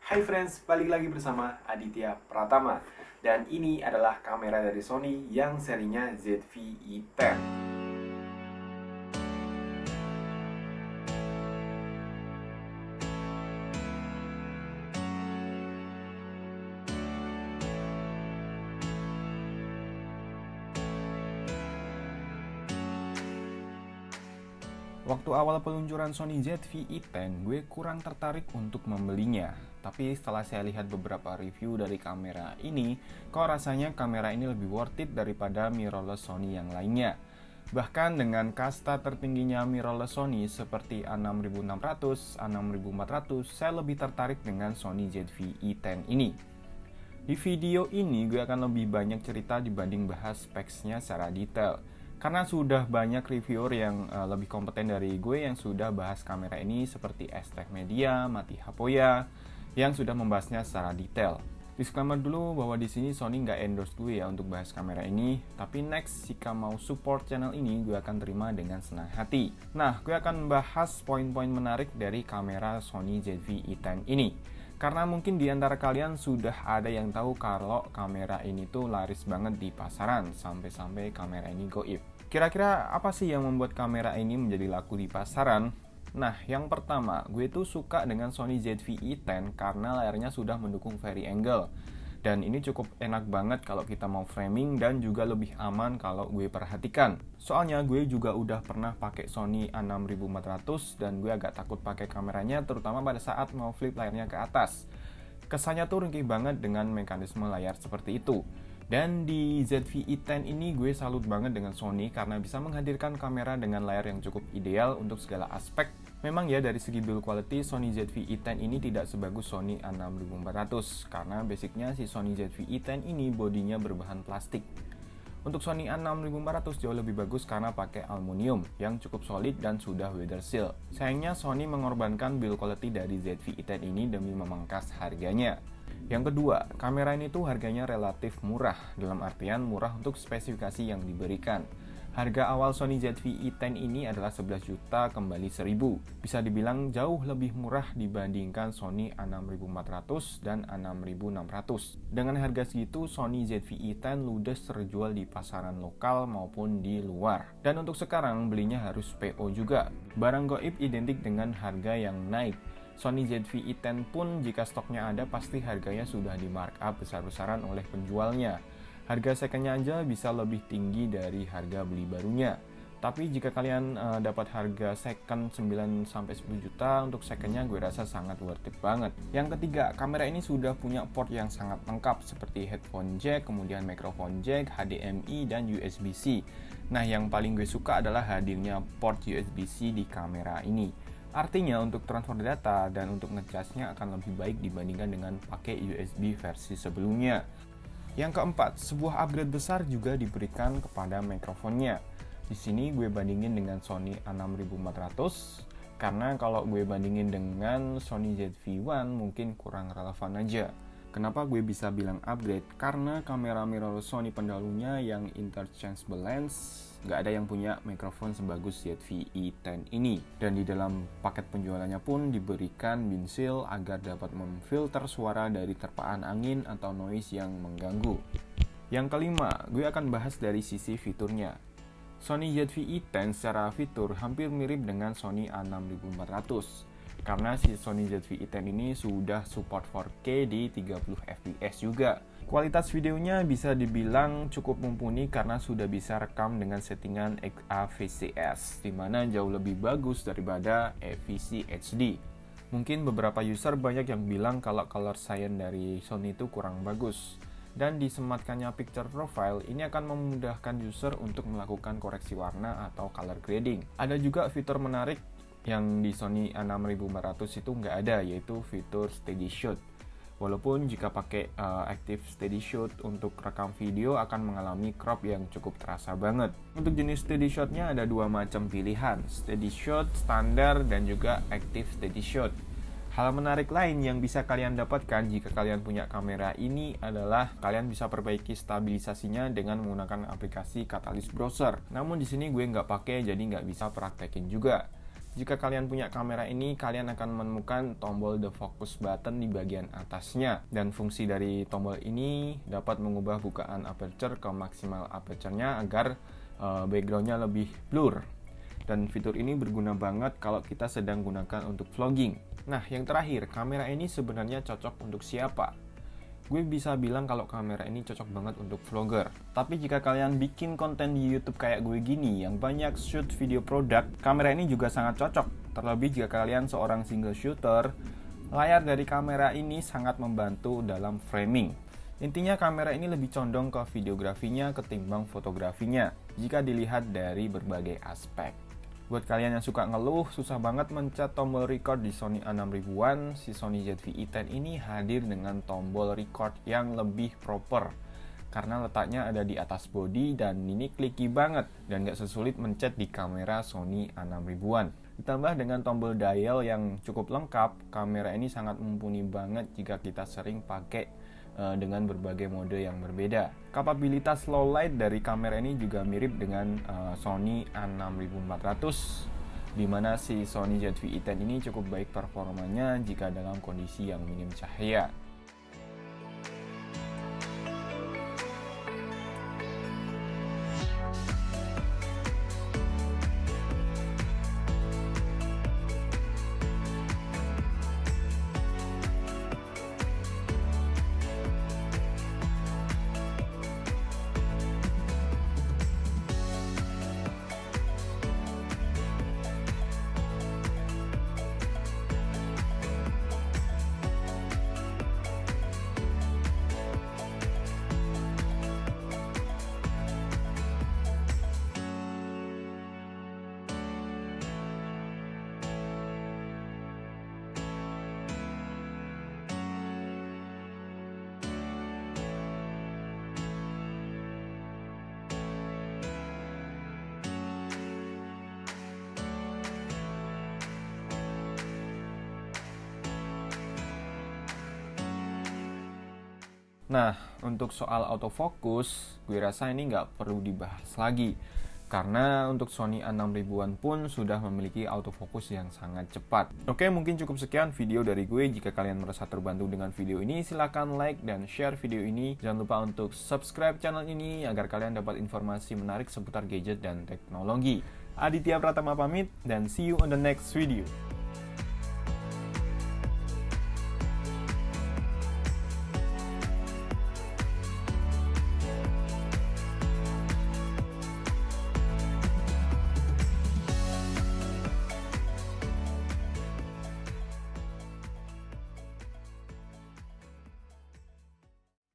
Hai friends, balik lagi bersama Aditya Pratama. Dan ini adalah kamera dari Sony yang serinya ZV-E10. Waktu awal peluncuran Sony ZV-E10, gue kurang tertarik untuk membelinya. Tapi setelah saya lihat beberapa review dari kamera ini, kok rasanya kamera ini lebih worth it daripada mirrorless Sony yang lainnya. Bahkan dengan kasta tertingginya mirrorless Sony seperti A6600, A6400, saya lebih tertarik dengan Sony ZV-E10 ini. Di video ini gue akan lebih banyak cerita dibanding bahas specs-nya secara detail. Karena sudah banyak reviewer yang lebih kompeten dari gue yang sudah bahas kamera ini seperti Aztec Media, Mati Hapoya, yang sudah membahasnya secara detail. Disclaimer dulu bahwa di sini Sony nggak endorse gue ya untuk bahas kamera ini, tapi next jika mau support channel ini gue akan terima dengan senang hati. Nah, gue akan bahas poin-poin menarik dari kamera Sony ZV-E10 ini. Karena mungkin di antara kalian sudah ada yang tahu kalau kamera ini tuh laris banget di pasaran, sampai-sampai kamera ini goib. Kira-kira apa sih yang membuat kamera ini menjadi laku di pasaran? Nah, yang pertama, gue tuh suka dengan Sony ZV-E10 karena layarnya sudah mendukung vari angle. Dan ini cukup enak banget kalau kita mau framing dan juga lebih aman kalau gue perhatikan. Soalnya gue juga udah pernah pakai Sony A6400 dan gue agak takut pakai kameranya terutama pada saat mau flip layarnya ke atas. Kesannya tuh ringkih banget dengan mekanisme layar seperti itu. Dan di ZV-E10 ini gue salut banget dengan Sony karena bisa menghadirkan kamera dengan layar yang cukup ideal untuk segala aspek. Memang ya dari segi build quality Sony ZV-E10 ini tidak sebagus Sony A6400 karena basicnya si Sony ZV-E10 ini bodinya berbahan plastik. Untuk Sony A6400 jauh lebih bagus karena pakai aluminium yang cukup solid dan sudah weather seal. Sayangnya Sony mengorbankan build quality dari ZV-E10 ini demi memangkas harganya. Yang kedua, kamera ini tuh harganya relatif murah, dalam artian murah untuk spesifikasi yang diberikan. Harga awal Sony ZV-E10 ini adalah 11 juta kembali 1000. Bisa dibilang jauh lebih murah dibandingkan Sony A6400 dan A6600. Dengan harga segitu, Sony ZV-E10 ludes terjual di pasaran lokal maupun di luar. Dan untuk sekarang belinya harus PO juga. Barang goib identik dengan harga yang naik. Sony ZV-E10 pun jika stoknya ada pasti harganya sudah di markup besar-besaran oleh penjualnya. Harga secondnya aja bisa lebih tinggi dari harga beli barunya. Tapi jika kalian dapat harga second 9-10 juta untuk secondnya gue rasa sangat worth it banget. Yang ketiga, kamera ini sudah punya port yang sangat lengkap seperti headphone jack, kemudian microphone jack, HDMI, dan USB-C. Nah yang paling gue suka adalah hadirnya port USB-C di kamera ini. Artinya untuk transfer data dan untuk ngecasnya akan lebih baik dibandingkan dengan pakai USB versi sebelumnya. Yang keempat, sebuah upgrade besar juga diberikan kepada mikrofonnya. Di sini gue bandingin dengan Sony A6400 karena kalau gue bandingin dengan Sony ZV-1 mungkin kurang relevan aja. Kenapa gue bisa bilang upgrade? Karena kamera mirrorless Sony pendahulunya yang interchangeable lens nggak ada yang punya mikrofon sebagus ZV-E10 ini. Dan di dalam paket penjualannya pun diberikan bin seal agar dapat memfilter suara dari terpaan angin atau noise yang mengganggu. Yang kelima, gue akan bahas dari sisi fiturnya. Sony ZV-E10 secara fitur hampir mirip dengan Sony A6400. Karena si Sony ZV-E10 ini sudah support 4K di 30 fps juga. Kualitas videonya bisa dibilang cukup mumpuni karena sudah bisa rekam dengan settingan XAVCS, di mana jauh lebih bagus daripada AVC HD. Mungkin beberapa user banyak yang bilang kalau color science dari Sony itu kurang bagus. Dan disematkannya picture profile ini akan memudahkan user untuk melakukan koreksi warna atau color grading. Ada juga fitur menarik yang di Sony A6400 itu nggak ada, yaitu fitur steady shot. Walaupun jika pakai active steady shot untuk rekam video akan mengalami crop yang cukup terasa banget. Untuk jenis steady shotnya ada dua macam pilihan, steady shot, standar, dan juga active steady shot. Hal menarik lain yang bisa kalian dapatkan jika kalian punya kamera ini adalah kalian bisa perbaiki stabilisasinya dengan menggunakan aplikasi Catalyst Browser. Namun di sini gue nggak pakai jadi nggak bisa praktekin juga. Jika kalian punya kamera ini, kalian akan menemukan tombol the focus button di bagian atasnya. Dan fungsi dari tombol ini dapat mengubah bukaan aperture ke maksimal aperture-nya agar background-nya lebih blur. Dan fitur ini berguna banget kalau kita sedang gunakan untuk vlogging. Nah, yang terakhir, kamera ini sebenarnya cocok untuk siapa? Gue bisa bilang kalau kamera ini cocok banget untuk vlogger. Tapi jika kalian bikin konten di YouTube kayak gue gini yang banyak shoot video produk, kamera ini juga sangat cocok. Terlebih jika kalian seorang single shooter, layar dari kamera ini sangat membantu dalam framing. Intinya kamera ini lebih condong ke videografinya ketimbang fotografinya jika dilihat dari berbagai aspek. Buat kalian yang suka ngeluh, susah banget mencet tombol record di Sony A6000-an, si Sony ZV-E10 ini hadir dengan tombol record yang lebih proper. Karena letaknya ada di atas body dan ini clicky banget dan gak sesulit mencet di kamera Sony A6000-an. Ditambah dengan tombol dial yang cukup lengkap, kamera ini sangat mumpuni banget jika kita sering pakai dengan berbagai mode yang berbeda. Kapabilitas low light dari kamera ini juga mirip dengan Sony A6400, di mana si Sony ZV-E10 ini cukup baik performanya jika dalam kondisi yang minim cahaya. Nah, untuk soal autofocus, gue rasa ini nggak perlu dibahas lagi. Karena untuk Sony A6000-an pun sudah memiliki autofocus yang sangat cepat. Oke, mungkin cukup sekian video dari gue. Jika kalian merasa terbantu dengan video ini, silahkan like dan share video ini. Jangan lupa untuk subscribe channel ini agar kalian dapat informasi menarik seputar gadget dan teknologi. Aditya Pratama pamit, dan see you on the next video.